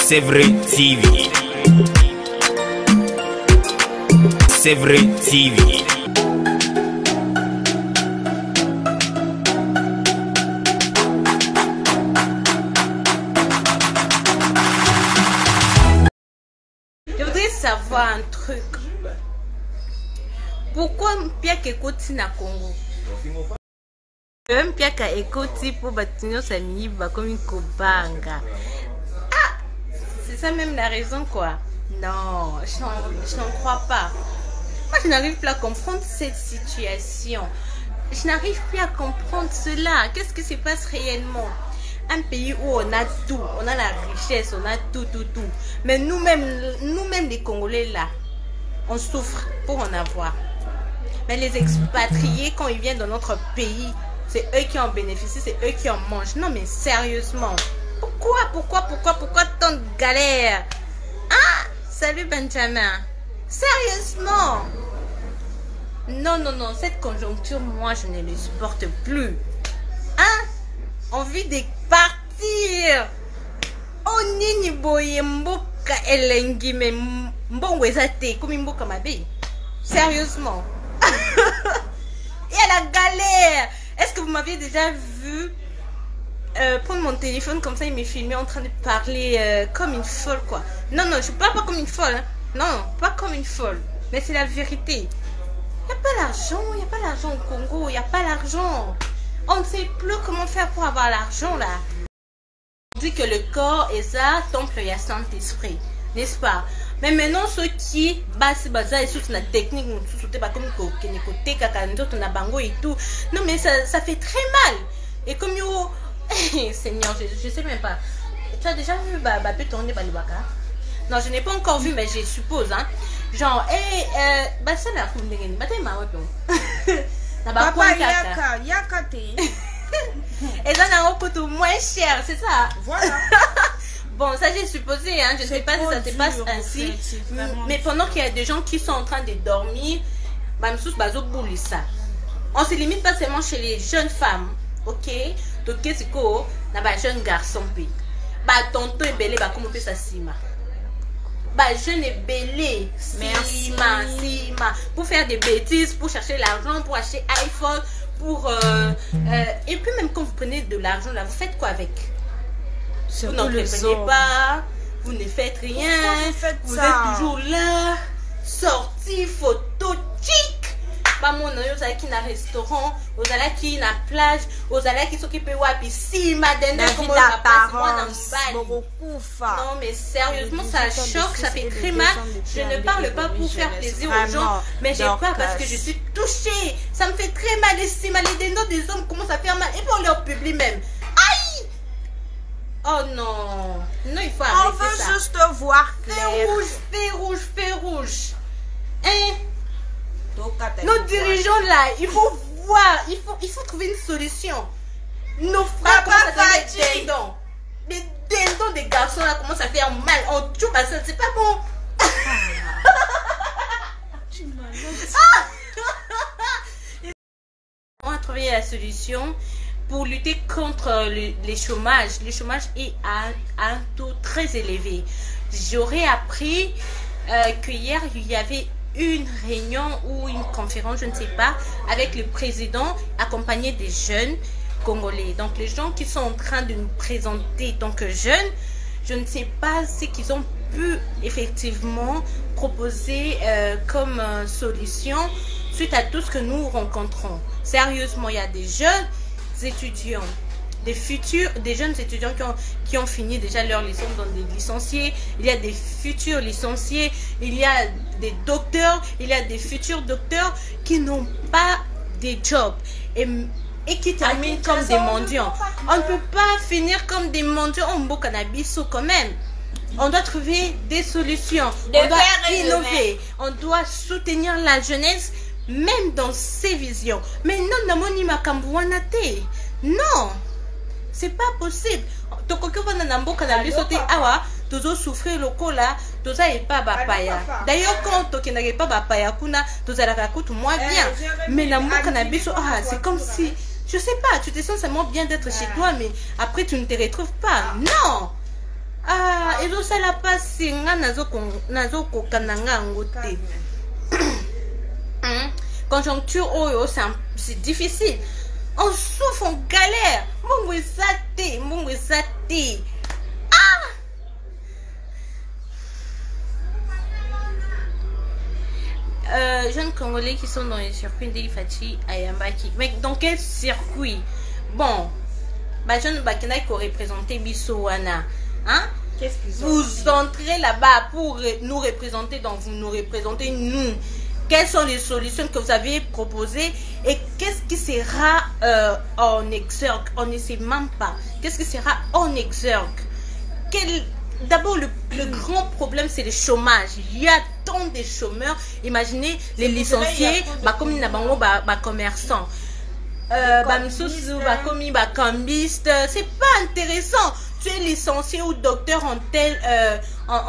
C'est vrai TV. C'est vrai TV. Je voudrais savoir un truc. Pourquoi Mpiaka ekoti na Congo? Mpiaka ekoti pour batinyo sami bakomi kobanga. Ah, c'est ça même la raison quoi? Non, je n'en crois pas. Moi je n'arrive plus à comprendre cette situation. Je n'arrive plus à comprendre cela. Qu'est-ce qui se passe réellement? Un pays où on a tout, on a la richesse, on a tout. Mais nous-mêmes les Congolais là, on souffre pour en avoir. Mais les expatriés, quand ils viennent dans notre pays, c'est eux qui en bénéficient, c'est eux qui en mangent. Non mais sérieusement, pourquoi tant de galères? Ah, salut Benjamin. Sérieusement? Non, cette conjoncture, moi je ne le supporte plus. Hein? Envie de partir. Oh nini boye mboka elengi me mbongo ezate comme mboka mabe. Sérieusement. Et à la galère. Est-ce que vous m'aviez déjà vu prendre mon téléphone comme ça et me filmer en train de parler comme une folle quoi? Non, je parle pas comme une folle. Hein. Non, pas comme une folle. Mais c'est la vérité. Il n'y a pas l'argent au Congo. Il n'y a pas l'argent. On ne sait plus comment faire pour avoir l'argent là. On dit que le corps est ça, temple il y a Saint-Esprit, n'est-ce pas? Mais maintenant ceux qui basent et sur la technique, comme côté na bango et tout. Non mais ça fait très mal. Et comme yo, Seigneur, je sais même pas. Tu as déjà vu peut tourner Balibaka? Non, je n'ai pas encore vu, mais je suppose hein. Genre ça la fondée, Papa yaka te. Et ça n'a pas coûté moins cher, c'est ça? Voilà. Bon, ça j'ai supposé, hein. Je ne sais pas si ça se passe ainsi. Mais pendant qu'il y a des gens qui sont en train de dormir, on se limite pas seulement chez les jeunes femmes, ok? Donc c'est quoi? Na ba jeune garçon puis. Ba tonton belé ba comment peut ça sima. Bah jeune et belé, sima, pour faire des bêtises, pour chercher l'argent, pour acheter iPhone, pour et puis même quand vous prenez de l'argent là, vous faites quoi avec? Vous n'en prenez pas, vous ne faites rien, vous êtes toujours là, sortie, photo, chic. Pas mon nom, vous allez qui na restaurant, vous allez qui na plage, vous allez qui s'occupe de wapi, si madame, comment ça passe, moi dans le non mais sérieusement ça choque, ça fait très mal. Je ne parle pas pour faire plaisir aux gens, mais j'ai peur parce que je suis touchée. Ça me fait très mal ici, les dents des hommes commencent à faire mal et pour leur public même. Aïe! Oh non, il faut arrêter ça. On veut juste voir clair. Fais rouge. Hein? Nos dirigeants là, il faut voir, il faut trouver une solution. Nos frères commencent à faire des dindons. Les dindons des garçons là commencent à faire mal. On tue ma soeur, c'est pas bon. On va trouver la solution pour lutter contre les chômages. Le chômage est à un taux très élevé. J'aurais appris qu'hier il y avait une réunion ou une conférence, je ne sais pas, avec le président accompagné des jeunes Congolais. Donc les gens qui sont en train de nous présenter tant que jeunes, je ne sais pas ce qu'ils ont pu effectivement proposer comme solution suite à tout ce que nous rencontrons. Sérieusement, il y a des jeunes étudiants, des jeunes étudiants qui ont fini déjà leur licence dans des licenciés, il y a des futurs licenciés, il y a des docteurs, il y a des futurs docteurs qui n'ont pas de job et qui terminent comme des mendiants. On ne peut pas finir comme des mendiants en beau cannabis quand même. On doit trouver des solutions, on doit innover, on doit soutenir la jeunesse même dans ses visions. Mais non, non, c'est pas possible. Toujours souffrir le cola, tout ça est pas bapaya. D'ailleurs, quand tu n'as pas bapaya, tu as la coûte moins bien. Mais la cannabis, c'est comme si, je sais pas, tu te sens seulement bien d'être chez toi, mais après tu ne te retrouves pas. Non, Ah, et ça la passe nga nazo kokananga ngote. Conjoncture oyo c'est difficile. On souffre, on galère. Mbongo esate. Jeunes Congolais qui sont dans les circuits d'Ifati à Yambaki. Mais dans quel circuit? Bon, bah jeunes Bakina qui représenté Bissouana. Hein? Qu'est-ce qu'ils ont? Vous entrez là-bas pour nous représenter, donc vous nous représentez nous. Quelles sont les solutions que vous avez proposées et qu'est-ce qui sera en exergue? On ne sait même pas. Qu'est-ce qui sera en exergue? D'abord, le grand problème, c'est le chômage. Il y a tant de chômeurs. Imaginez les licenciés, comme ils n'ont pas commerçants. C'est pas intéressant. Tu es licencié ou docteur en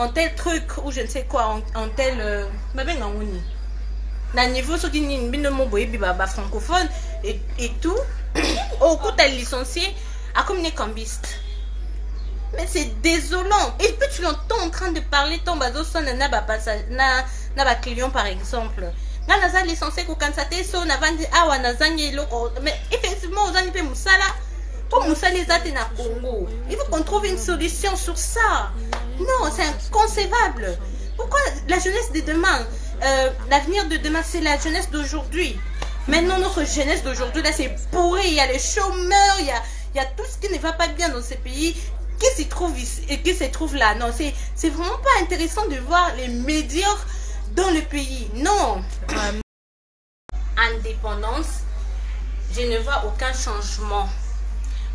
tel truc ou je ne sais quoi, en tel. Niveau francophone et tout. Au coup, tu es licencié à comme cambiste. Mais c'est désolant. Et puis tu l'entends en train de parler ton bazo son na ba client par exemple. Là naza licencié ko kansate so na vandi awa na zangi loko. Mais effectivement aux pe musala comme musala ezate na Congo. Il faut qu'on trouve une solution sur ça. Non, c'est inconcevable. Pourquoi la jeunesse de demain, l'avenir de demain c'est la jeunesse d'aujourd'hui. Maintenant notre jeunesse d'aujourd'hui là c'est pourri, il y a les chômeurs, il y a tout ce qui ne va pas bien dans ces pays. Qui se trouve ici et qui se trouve là? Non, c'est vraiment pas intéressant de voir les médiocres dans le pays. Non. Indépendance, je ne vois aucun changement.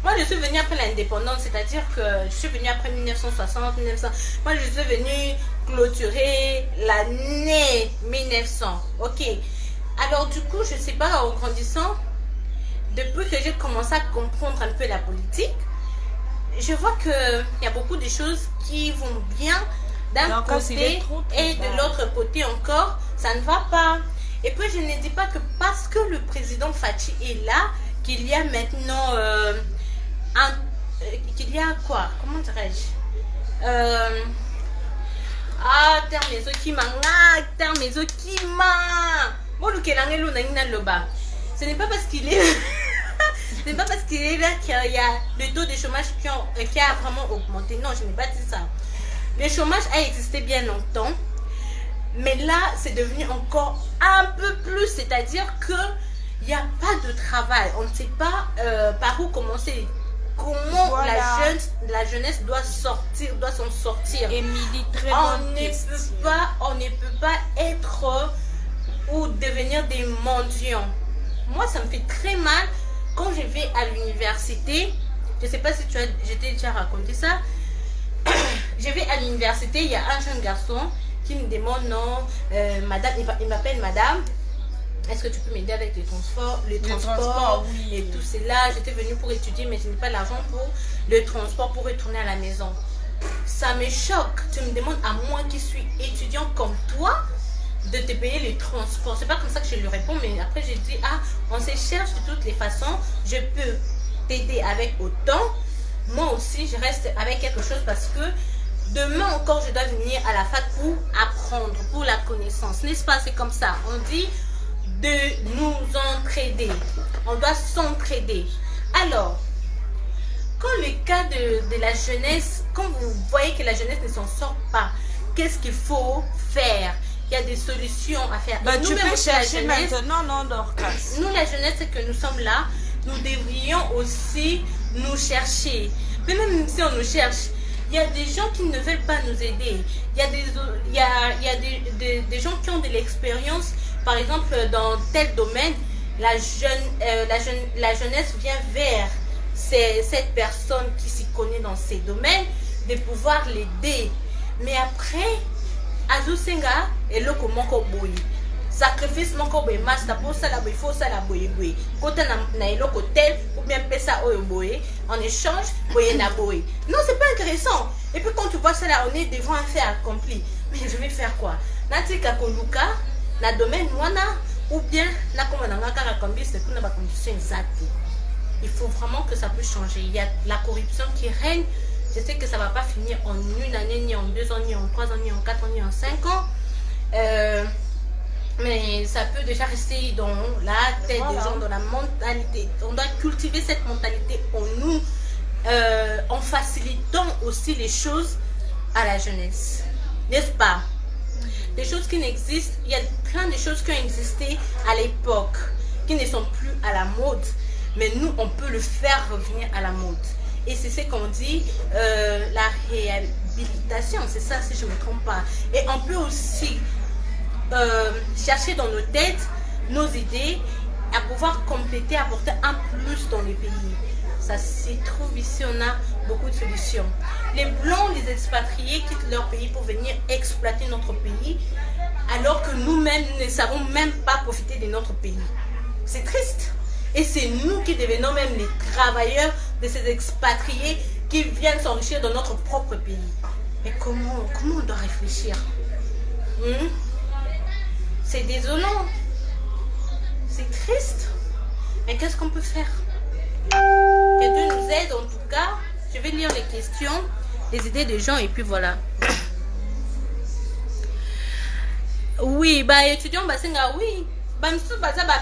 Moi, je suis venue après l'indépendance, c'est-à-dire que je suis venue après 1960, 1900. Moi, je suis venue clôturer l'année 1900. Ok. Alors, du coup, je sais pas, en grandissant, depuis que j'ai commencé à comprendre un peu la politique, je vois qu'il y a beaucoup de choses qui vont bien d'un côté et de l'autre côté encore, ça ne va pas. Et puis je ne dis pas que parce que le président Fachi est là, qu'il y a maintenant qu'il y a quoi? Comment dirais-je? Ce n'est pas parce qu'il est ce n'est pas parce qu'il est là qu'il y a le taux de chômage qui a vraiment augmenté. Non, je n'ai pas dit ça. Le chômage a existé bien longtemps. Mais là, c'est devenu encore un peu plus. C'est-à-dire qu'il n'y a pas de travail. On ne sait pas par où commencer. Comment voilà. la jeunesse doit sortir, doit s'en sortir. Émilie, très on ne peut pas être ou devenir des mendiants. Moi, ça me fait très mal. Quand je vais à l'université, je ne sais pas si je t'ai déjà raconté ça. Je vais à l'université, il y a un jeune garçon qui me demande non, madame, il m'appelle madame. Est-ce que tu peux m'aider avec les transports oui. Et tout cela. J'étais venue pour étudier, mais je n'ai pas l'argent pour le transport pour retourner à la maison. Ça me choque. Tu me demandes à moi qui suis étudiant comme toi de te payer les transports. C'est pas comme ça que je lui réponds, mais après j'ai dit ah, on se cherche de toutes les façons. Je peux t'aider avec autant. Moi aussi, je reste avec quelque chose parce que demain encore, je dois venir à la fac pour apprendre, pour la connaissance. N'est-ce pas? C'est comme ça. On dit de nous entraider. On doit s'entraider. Alors, quand le cas de la jeunesse, quand vous voyez que la jeunesse ne s'en sort pas, qu'est-ce qu'il faut faire? Il y a des solutions à faire. Bah, nous, tu peux chercher jeunesse, maintenant, non, Dorcas. Nous, la jeunesse, c'est que nous sommes là. Nous devrions aussi nous chercher. Mais même si on nous cherche, il y a des gens qui ne veulent pas nous aider. Il y a des gens qui ont de l'expérience. Par exemple, dans tel domaine, la jeunesse vient vers cette personne qui s'y connaît dans ces domaines, de pouvoir l'aider. Mais après, Azusenga et le komoko boy. Sacrifice moko boy master pour ça la boy, faut ça la boy boy. Côté na eloko tel ou bien pesa oyo boy, en échange boy na boy. Non, c'est pas intéressant. Et puis quand tu vois ça là, on est devant un fait accompli. Mais je vais faire quoi? Natika koluka na domaine wana ou bien na comme na ngaka kambi c'est pour na ba condition exacte. Il faut vraiment que ça puisse changer. Il y a la corruption qui règne Je sais que ça ne va pas finir en une année, ni en 2 ans, ni en 3 ans, ni en 4 ans, ni en 5 ans. Mais ça peut déjà rester dans la tête des gens, dans la mentalité. On doit cultiver cette mentalité en nous, en facilitant aussi les choses à la jeunesse. N'est-ce pas? Des choses qui n'existent, il y a plein de choses qui ont existé à l'époque, qui ne sont plus à la mode. Mais nous, on peut le faire revenir à la mode. Et c'est ce qu'on dit, la réhabilitation, c'est ça si je ne me trompe pas. Et on peut aussi chercher dans nos têtes nos idées à pouvoir compléter, apporter un plus dans le pays. Ça s'y trouve ici, on a beaucoup de solutions. Les Blancs, les expatriés quittent leur pays pour venir exploiter notre pays, alors que nous-mêmes ne savons même pas profiter de notre pays. C'est triste. Et c'est nous qui devenons même les travailleurs de ces expatriés qui viennent s'enrichir dans notre propre pays. Mais comment on doit réfléchir? C'est désolant. C'est triste. Mais qu'est-ce qu'on peut faire? Que Dieu nous aide en tout cas. Je vais lire les questions, les idées des gens et puis voilà. Oui, bah étudiants, bah c'est oui. Bah nous sommes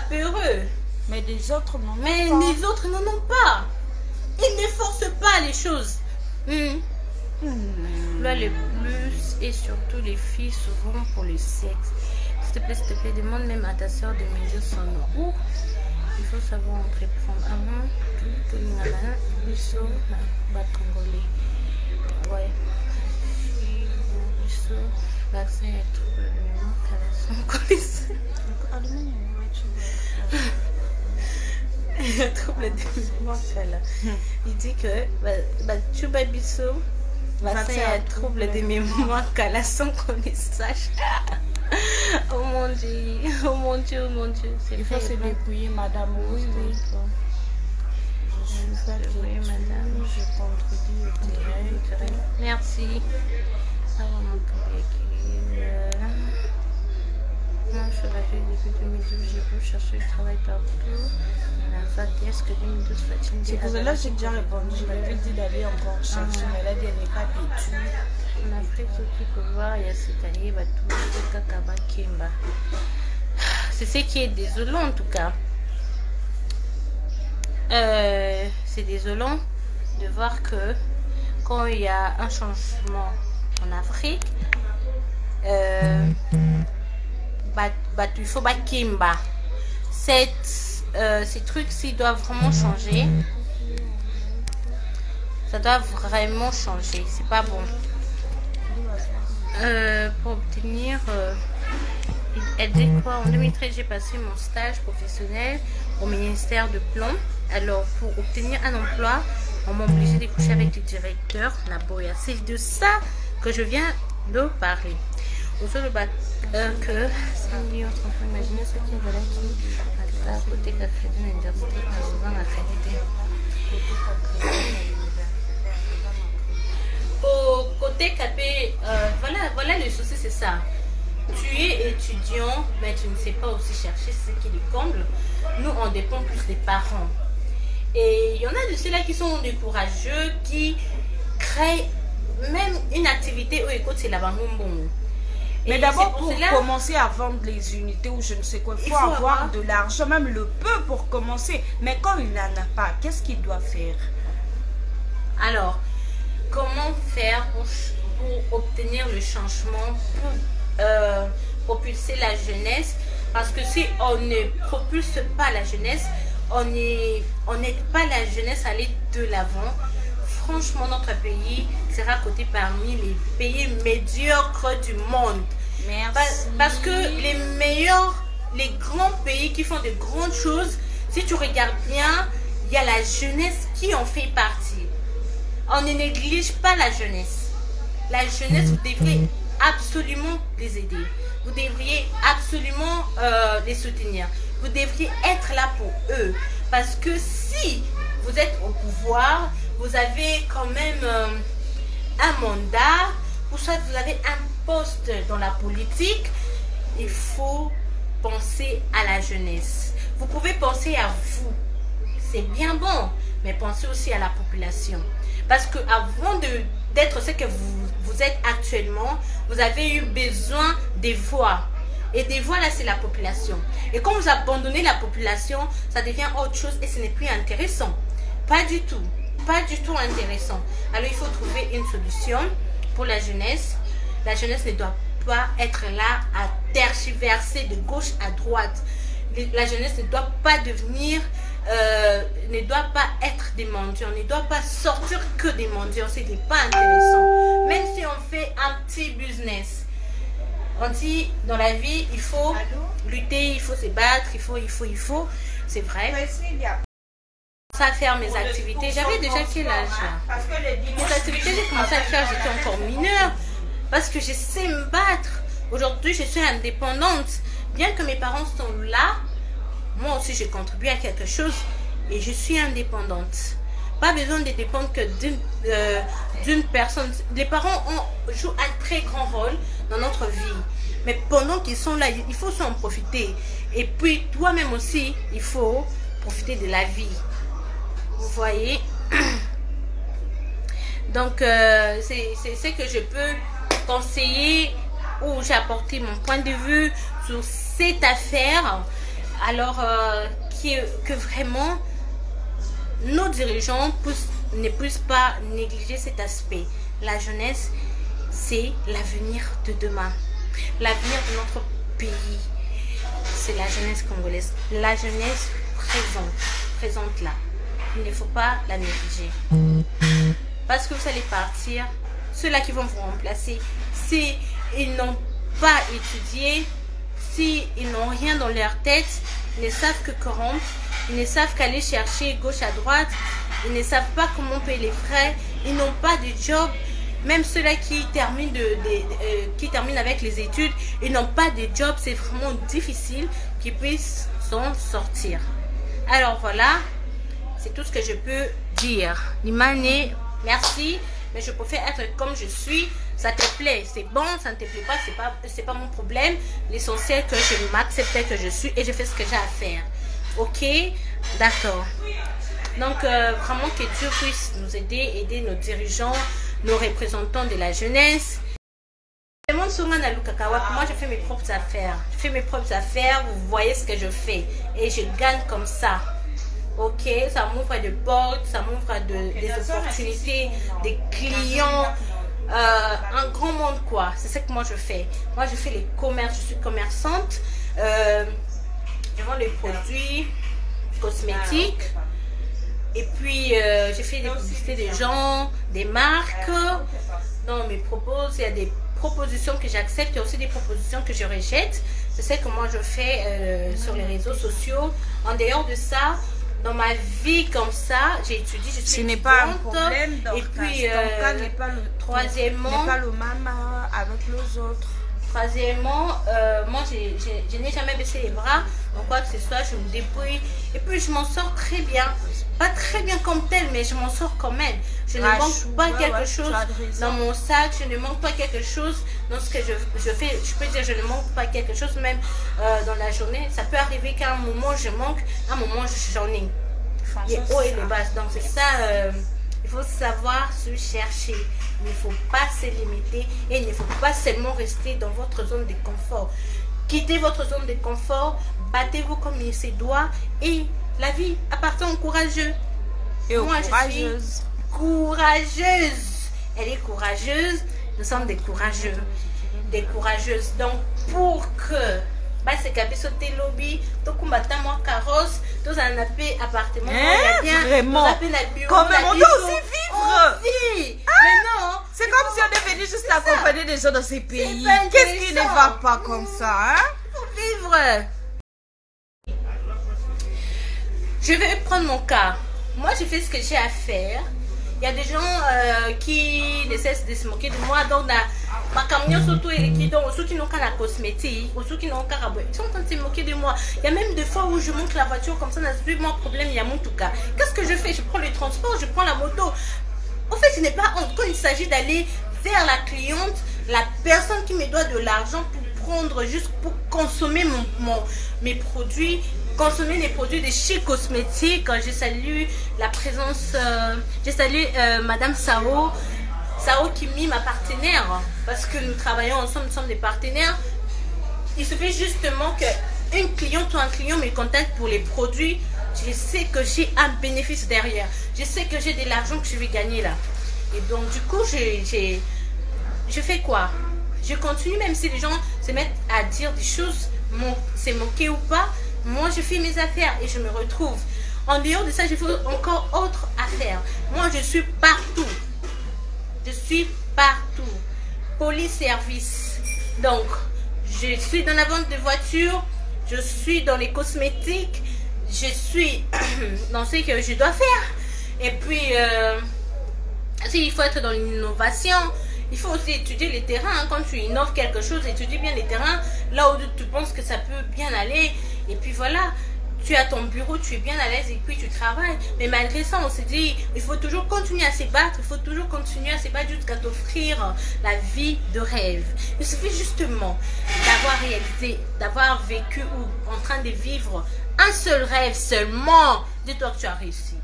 peureux. Mais des autres n'en ont pas. Mais les autres n'en ont pas. Ils ne forcent pas les choses. Là, le plus et surtout les filles souvent pour le sexe. S'il te plaît, demande même à ta soeur de me dire son nom. Il faut savoir entreprendre avant tout le monde. Congolais. Ouais. Vaccin et trouble de mémoire. Il dit que tu vas biso vaccin et trouble de mémoire sans qu'on le sache. Oh mon Dieu, oh mon Dieu, oh mon Dieu. Il faut se débrouiller, madame. Oui. Oui, madame. Je contredis direct. Merci. Moi, je suis âgée depuis 2012. J'ai pu chercher du travail partout. Est-ce que 2012 fatigué? C'est pour cela que j'ai déjà répondu. Je lui avais dit d'aller encore chercher, mais elle a dit qu'elle n'est pas têtue. En Afrique, ce qu'il faut voir, il y a cette année, c'est ce qui est désolant en tout cas. C'est désolant de voir que quand il y a un changement en Afrique, il faut Kimba. Ces trucs-ci doivent vraiment changer. Ça doit vraiment changer. C'est pas bon. Pour obtenir elle dit quoi? En 2013, j'ai passé mon stage professionnel au ministère de Plomb. Alors, pour obtenir un emploi, on m'a obligé de coucher avec le directeur Naboya. C'est de ça que je viens de parler. Au seul que imaginez ce qui est voilà qui à côté de la crédit l'université dans la qualité. Au côté capé, voilà le souci, c'est ça. Tu es étudiant, mais tu ne sais pas aussi chercher ce qui est comble. Nous, on dépend plus des parents. Et il y en a de ceux-là qui sont des courageux, qui créent même une activité où écoute, c'est la bangombon. Mais d'abord, pour commencer à vendre les unités ou je ne sais quoi, il faut avoir de l'argent, même le peu pour commencer. Mais quand il n'en a pas, qu'est-ce qu'il doit faire? Alors, comment faire pour obtenir le changement, pour propulser la jeunesse? Parce que si on ne propulse pas la jeunesse, on n'aide pas la jeunesse à aller de l'avant. Franchement, notre pays sera coté parmi les pays médiocres du monde. Merci. Parce que les meilleurs, les grands pays qui font de grandes choses, si tu regardes bien, il y a la jeunesse qui en fait partie. On ne néglige pas la jeunesse. La jeunesse, vous devriez absolument les aider. Vous devriez absolument les soutenir. Vous devriez être là pour eux. Parce que si vous êtes au pouvoir, vous avez quand même un mandat, ou soit vous avez un poste dans la politique, il faut penser à la jeunesse. Vous pouvez penser à vous. C'est bien bon, mais pensez aussi à la population. Parce que avant d'être ce que vous êtes actuellement, vous avez eu besoin des voix. Et des voix, là, c'est la population. Et quand vous abandonnez la population, ça devient autre chose et ce n'est plus intéressant. Pas du tout. Pas du tout intéressant. Alors, il faut trouver une solution pour la jeunesse. La jeunesse ne doit pas être là à tergiverser de gauche à droite. La jeunesse ne doit pas devenir, ne doit pas être des mendiants, ne doit pas sortir que des mendiants. Ce n'est pas intéressant. Même si on fait un petit business. On dit, dans la vie, il faut lutter, il faut se battre, il faut. C'est vrai. Ça faire mes activités. J'avais déjà quel âge là? Mes activités, j'ai commencé à faire, j'étais encore mineure. Parce que je sais me battre. Aujourd'hui, je suis indépendante. Bien que mes parents sont là, moi aussi, j'ai contribué à quelque chose et je suis indépendante. Pas besoin de dépendre que d'une personne. Les parents jouent un très grand rôle dans notre vie. Mais pendant qu'ils sont là, il faut s'en profiter. Et puis, toi-même aussi, il faut profiter de la vie. Vous voyez? Donc, c'est ce que je peux conseiller ou j'ai apporté mon point de vue sur cette affaire. Alors, que vraiment, nos dirigeants ne puissent pas négliger cet aspect. La jeunesse, c'est l'avenir de demain. L'avenir de notre pays, c'est la jeunesse congolaise. La jeunesse présente là. Il ne faut pas la négliger. Parce que vous allez partir, ceux-là qui vont vous remplacer, s'ils n'ont pas étudié, s'ils n'ont rien dans leur tête, ils ne savent que corrompre, ils ne savent qu'aller chercher gauche à droite, ils ne savent pas comment payer les frais, ils n'ont pas de job. Même ceux-là qui terminent avec les études, ils n'ont pas de job, c'est vraiment difficile qu'ils puissent s'en sortir. Alors voilà, c'est tout ce que je peux dire. Limane, merci, mais je préfère être comme je suis. Ça te plaît, c'est bon, ça ne te plaît pas, c'est pas mon problème. L'essentiel que je m'accepte que je suis et je fais ce que j'ai à faire. Ok, d'accord. Donc vraiment que Dieu puisse nous aider nos dirigeants, nos représentants de la jeunesse. Moi je fais mes propres affaires. Je fais mes propres affaires, vous voyez ce que je fais. Et je gagne comme ça. Ok, ça m'ouvre des portes, ça m'ouvre des opportunités, des clients. Un grand monde quoi. C'est ce que moi je fais. Moi je fais les commerces, je suis commerçante. Je vends les produits cosmétiques. Et puis, j'ai fait des publicités des gens, des marques. Dans mes propos, il y a des propositions que j'accepte, il y a aussi des propositions que je rejette. C'est ce que moi je fais sur les réseaux sociaux. En dehors de ça, dans ma vie comme ça, j'ai étudié, je suis Ce n'est pas un problème. Et puis, troisièmement, n'est pas le même avec les autres. Troisièmement, moi je n'ai jamais baissé les bras en quoi que ce soit, je me débrouille et puis je m'en sors très bien. Pas très bien comme tel, mais je m'en sors quand même. Je ne manque pas quelque chose dans mon sac, je ne manque pas quelque chose dans ce que je fais. Je peux dire je ne manque pas quelque chose même dans la journée. Ça peut arriver qu'à un moment je manque, à un moment j'en ai. Les hauts et les bas. Donc c'est ça, il faut savoir se chercher. Il ne faut pas se limiter et il ne faut pas seulement rester dans votre zone de confort. Quittez votre zone de confort, battez-vous comme il se doit et la vie appartient aux courageux. Et aux courageuses. Je suis courageuse. Elle est courageuse. Nous sommes des courageux. Des courageuses. Donc, pour que c'est cabiso te lobby, to kumbata moi carrosse, tous un appartement, vraiment. Quand même, on doit aussi vivre. Mais non. C'est comme si on est venu juste accompagner des gens dans ces pays. Qu'est-ce qui ne va pas comme ça, hein? Il faut vivre. Je vais prendre mon cas. Moi, je fais ce que j'ai à faire. Il y a des gens qui ne cessent de se moquer de moi. Donc, ma camion surtout ceux qui n'ont qu'à la cosmétique, ou ceux qui n'ont qu'à ils sont en train de se moquer de moi. Il y a même des fois où je monte la voiture comme ça, n'a plus mon problème, il y a mon tout cas. Qu'est-ce que je fais? Je prends le transport, je prends la moto. En fait, ce n'est pas honte. Quand il s'agit d'aller vers la cliente, la personne qui me doit de l'argent pour prendre juste pour consommer mes produits, consommer les produits de chez Cosmétiques. Je salue la présence, je salue Madame Sao Kimi, ma partenaire, parce que nous travaillons ensemble, nous sommes des partenaires. Il suffit justement qu'une cliente ou un client me contacte pour les produits, je sais que j'ai un bénéfice derrière, je sais que j'ai de l'argent que je vais gagner là. Et donc du coup, je fais quoi? Je continue, même si les gens se mettent à dire des choses, c'est moqué ou pas, moi je fais mes affaires et je me retrouve. En dehors de ça, je fais encore autre affaire. Moi je suis partout. Je suis partout. Police service. Donc, je suis dans la vente de voitures, je suis dans les cosmétiques, je suis dans ce que je dois faire. Et puis, il faut être dans l'innovation. Il faut aussi étudier les terrains. Quand tu innoves quelque chose, étudie bien les terrains, là où tu penses que ça peut bien aller. Et puis voilà, tu as ton bureau, tu es bien à l'aise et puis tu travailles. Mais malgré ça, on se dit, il faut toujours continuer à se battre, il faut toujours continuer à se battre jusqu'à t'offrir la vie de rêve. Il suffit justement d'avoir réalisé, d'avoir vécu ou en train de vivre un seul rêve seulement. Dis-toi que tu as réussi.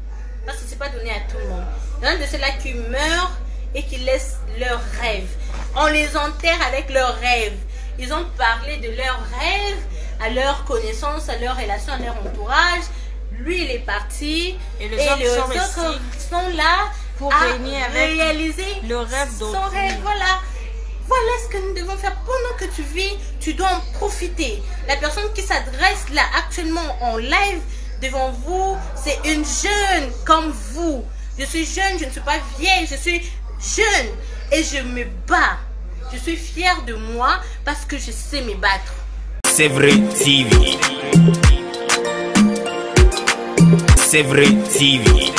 Parce que ce n'est pas donné à tout le monde. Il y en a de ceux-là qui meurent et qui laissent leurs rêves. On les enterre avec leurs rêves. Ils ont parlé de leurs rêves à leur connaissance, à leur relation, à leur entourage. Lui, il est parti et les autres sont là pour à venir avec réaliser le rêve d'autrui. son rêve. Voilà ce que nous devons faire. Pendant que tu vis, tu dois en profiter. La personne qui s'adresse là actuellement en live devant vous, c'est une jeune comme vous. Je suis jeune, je ne suis pas vieille, je suis jeune et je me bats. Je suis fière de moi parce que je sais me battre. C'est vrai TV. C'est vrai TV.